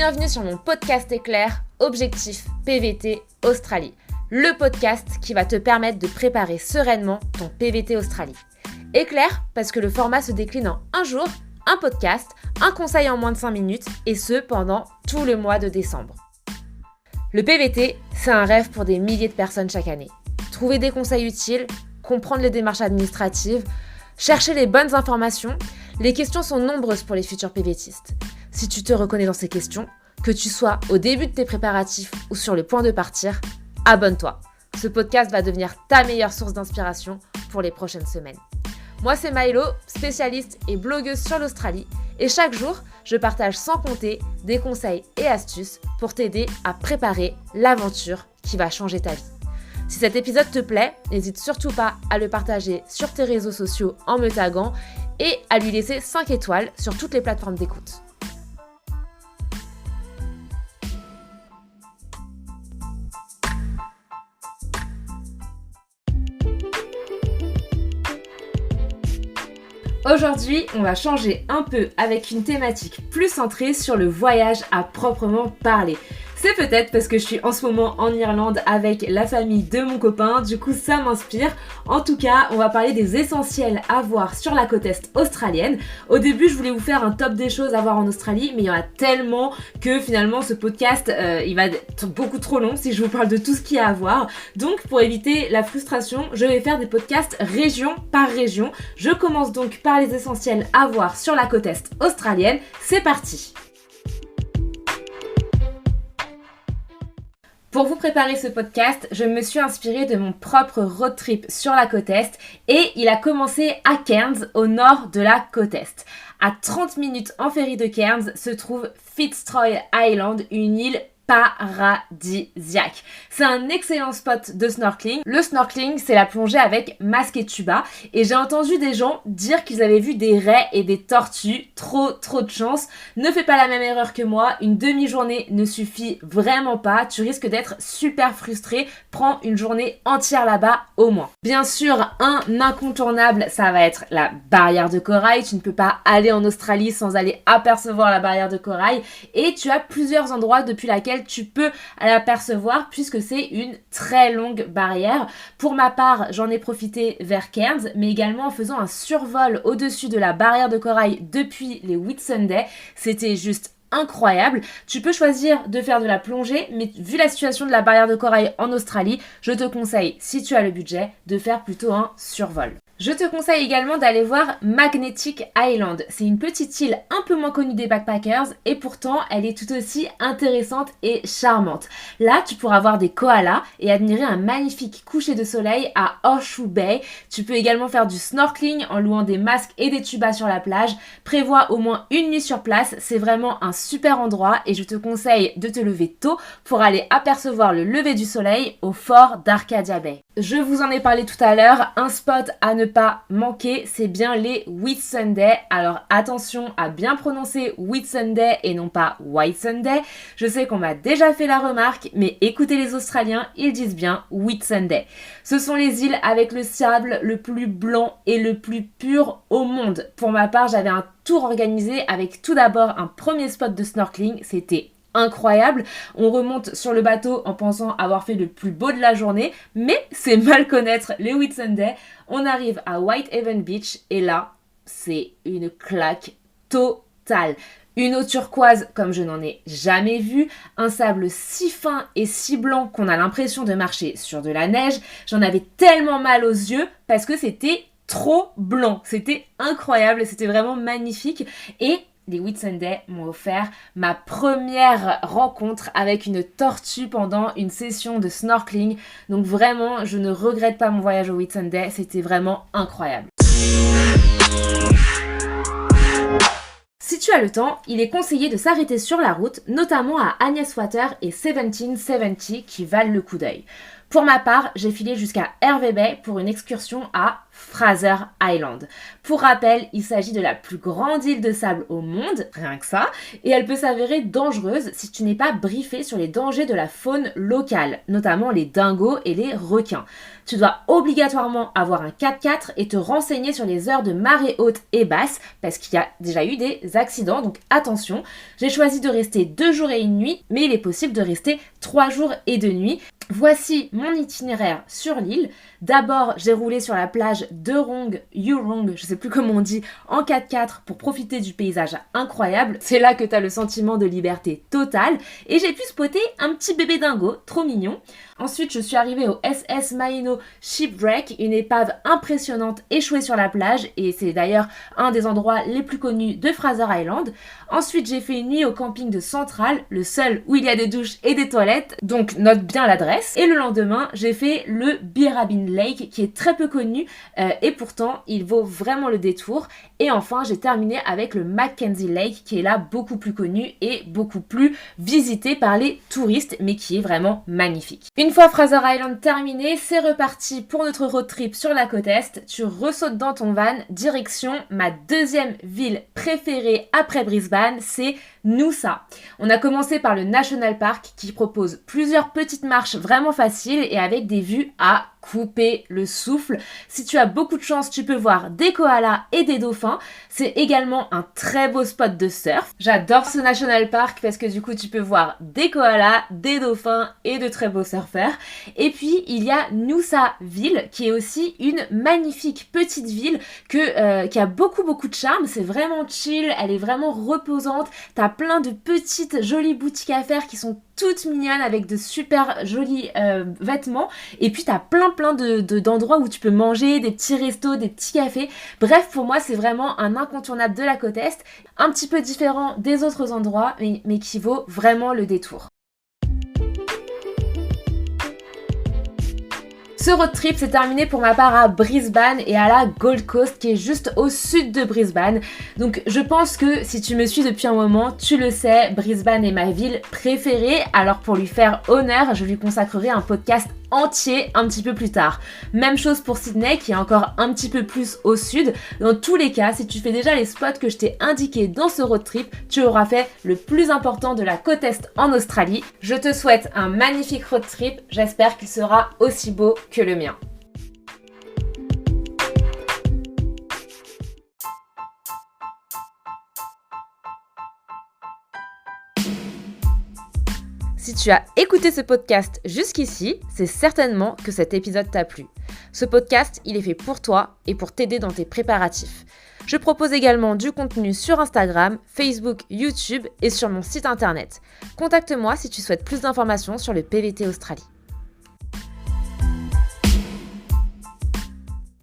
Bienvenue sur mon podcast éclair Objectif PVT Australie, le podcast qui va te permettre de préparer sereinement ton PVT Australie. Éclair parce que le format se décline en un jour, un podcast, un conseil en moins de 5 minutes et ce pendant tout le mois de décembre. Le PVT, c'est un rêve pour des milliers de personnes chaque année. Trouver des conseils utiles, comprendre les démarches administratives, chercher les bonnes informations, les questions sont nombreuses pour les futurs PVTistes. Si tu te reconnais dans ces questions, que tu sois au début de tes préparatifs ou sur le point de partir, abonne-toi. Ce podcast va devenir ta meilleure source d'inspiration pour les prochaines semaines. Moi, c'est Maëlo, spécialiste et blogueuse sur l'Australie. Et chaque jour, je partage sans compter des conseils et astuces pour t'aider à préparer l'aventure qui va changer ta vie. Si cet épisode te plaît, n'hésite surtout pas à le partager sur tes réseaux sociaux en me taguant et à lui laisser 5 étoiles sur toutes les plateformes d'écoute. Aujourd'hui, on va changer un peu avec une thématique plus centrée sur le voyage à proprement parler. C'est peut-être parce que je suis en ce moment en Irlande avec la famille de mon copain, du coup ça m'inspire. En tout cas, on va parler des essentiels à voir sur la côte est australienne. Au début, je voulais vous faire un top des choses à voir en Australie, mais il y en a tellement que finalement ce podcast, il va être beaucoup trop long si je vous parle de tout ce qu'il y a à voir. Donc pour éviter la frustration, je vais faire des podcasts région par région. Je commence donc par les essentiels à voir sur la côte est australienne. C'est parti! Pour vous préparer ce podcast, je me suis inspirée de mon propre road trip sur la côte est et il a commencé à Cairns, au nord de la côte est. À 30 minutes en ferry de Cairns se trouve Fitzroy Island, une île paradisiaque. C'est un excellent spot de snorkeling. Le snorkeling, c'est la plongée avec masque et tuba. Et j'ai entendu des gens dire qu'ils avaient vu des raies et des tortues. Trop de chance. Ne fais pas la même erreur que moi. Une demi-journée ne suffit vraiment pas. Tu risques d'être super frustré. Prends une journée entière là-bas au moins. Bien sûr, un incontournable, ça va être la barrière de corail. Tu ne peux pas aller en Australie sans aller apercevoir la barrière de corail. Et tu as plusieurs endroits depuis laquelle tu peux l'apercevoir puisque c'est une très longue barrière. Pour ma part, j'en ai profité vers Cairns, mais également en faisant un survol au-dessus de la barrière de corail depuis les Whitsunday. C'était juste incroyable. Tu peux choisir de faire de la plongée, mais vu la situation de la barrière de corail en Australie, je te conseille, si tu as le budget, de faire plutôt un survol. Je te conseille également d'aller voir Magnetic Island. C'est une petite île un peu moins connue des backpackers et pourtant elle est tout aussi intéressante et charmante. Là, tu pourras voir des koalas et admirer un magnifique coucher de soleil à Horseshoe Bay. Tu peux également faire du snorkeling en louant des masques et des tubas sur la plage. Prévois au moins une nuit sur place, c'est vraiment un super endroit et je te conseille de te lever tôt pour aller apercevoir le lever du soleil au fort d'Arcadia Bay. Je vous en ai parlé tout à l'heure, un spot à ne pas manquer, c'est bien les Whitsunday. Alors attention à bien prononcer Whitsunday et non pas Whitsunday. Je sais qu'on m'a déjà fait la remarque, mais écoutez les Australiens, ils disent bien Whitsunday. Ce sont les îles avec le sable le plus blanc et le plus pur au monde. Pour ma part, j'avais un tour organisé avec tout d'abord un premier spot de snorkeling, c'était incroyable. On remonte sur le bateau en pensant avoir fait le plus beau de la journée, mais c'est mal connaître les Whitsunday. On arrive à Whitehaven Beach et là, c'est une claque totale. Une eau turquoise comme je n'en ai jamais vu, un sable si fin et si blanc qu'on a l'impression de marcher sur de la neige. J'en avais tellement mal aux yeux parce que c'était trop blanc. C'était incroyable, c'était vraiment magnifique et les Whitsunday m'ont offert ma première rencontre avec une tortue pendant une session de snorkeling. Donc vraiment, je ne regrette pas mon voyage aux Whitsunday, c'était vraiment incroyable. Si tu as le temps, il est conseillé de s'arrêter sur la route, notamment à Agnes Water et 1770 qui valent le coup d'œil. Pour ma part, j'ai filé jusqu'à Hervey Bay pour une excursion à Fraser Island. Pour rappel, il s'agit de la plus grande île de sable au monde, rien que ça, et elle peut s'avérer dangereuse si tu n'es pas briefé sur les dangers de la faune locale, notamment les dingos et les requins. Tu dois obligatoirement avoir un 4x4 et te renseigner sur les heures de marée haute et basse parce qu'il y a déjà eu des accidents, donc attention. J'ai choisi de rester 2 jours et 1 nuit, mais il est possible de rester 3 jours et 2 nuits. Voici mon itinéraire sur l'île. D'abord, j'ai roulé sur la plage d'Eurong, je sais plus comment on dit, en 4x4 pour profiter du paysage incroyable. C'est là que tu as le sentiment de liberté totale. Et j'ai pu spotter un petit bébé dingo, trop mignon. Ensuite, je suis arrivée au SS Maino Shipwreck, une épave impressionnante échouée sur la plage, et c'est d'ailleurs un des endroits les plus connus de Fraser Island. Ensuite, j'ai fait une nuit au camping de Central, le seul où il y a des douches et des toilettes, donc note bien l'adresse. Et le lendemain, j'ai fait le Birrabin Lake, qui est très peu connu, et pourtant, il vaut vraiment le détour. Et enfin, j'ai terminé avec le Mackenzie Lake, qui est là beaucoup plus connu et beaucoup plus visité par les touristes, mais qui est vraiment magnifique. Une fois Fraser Island terminé, c'est reparti pour notre road trip sur la côte Est. Tu ressautes dans ton van, direction ma deuxième ville préférée après Brisbane, c'est Noosa. On a commencé par le National Park qui propose plusieurs petites marches vraiment faciles et avec des vues à couper le souffle. Si tu as beaucoup de chance, tu peux voir des koalas et des dauphins. C'est également un très beau spot de surf. J'adore ce National Park parce que du coup, tu peux voir des koalas, des dauphins et de très beaux surfeurs. Et puis, il y a Noosa Ville qui est aussi une magnifique petite ville qui a beaucoup de charme. C'est vraiment chill, elle est vraiment reposante. T'as plein de petites jolies boutiques à faire qui sont toutes mignonnes avec de super jolis vêtements. Et puis, t'as plein d'endroits où tu peux manger, des petits restos, des petits cafés. Bref, pour moi, c'est vraiment un incontournable de la côte Est, un petit peu différent des autres endroits, mais qui vaut vraiment le détour. Ce road trip s'est terminé pour ma part à Brisbane et à la Gold Coast qui est juste au sud de Brisbane. Donc je pense que si tu me suis depuis un moment, tu le sais, Brisbane est ma ville préférée. Alors pour lui faire honneur, je lui consacrerai un podcast entier un petit peu plus tard. Même chose pour Sydney qui est encore un petit peu plus au sud. Dans tous les cas, si tu fais déjà les spots que je t'ai indiqués dans ce road trip, tu auras fait le plus important de la côte Est en Australie. Je te souhaite un magnifique road trip, j'espère qu'il sera aussi beau que le mien. Si tu as écouté ce podcast jusqu'ici, c'est certainement que cet épisode t'a plu. Ce podcast, il est fait pour toi et pour t'aider dans tes préparatifs. Je propose également du contenu sur Instagram, Facebook, YouTube et sur mon site internet. Contacte-moi si tu souhaites plus d'informations sur le PVT Australie.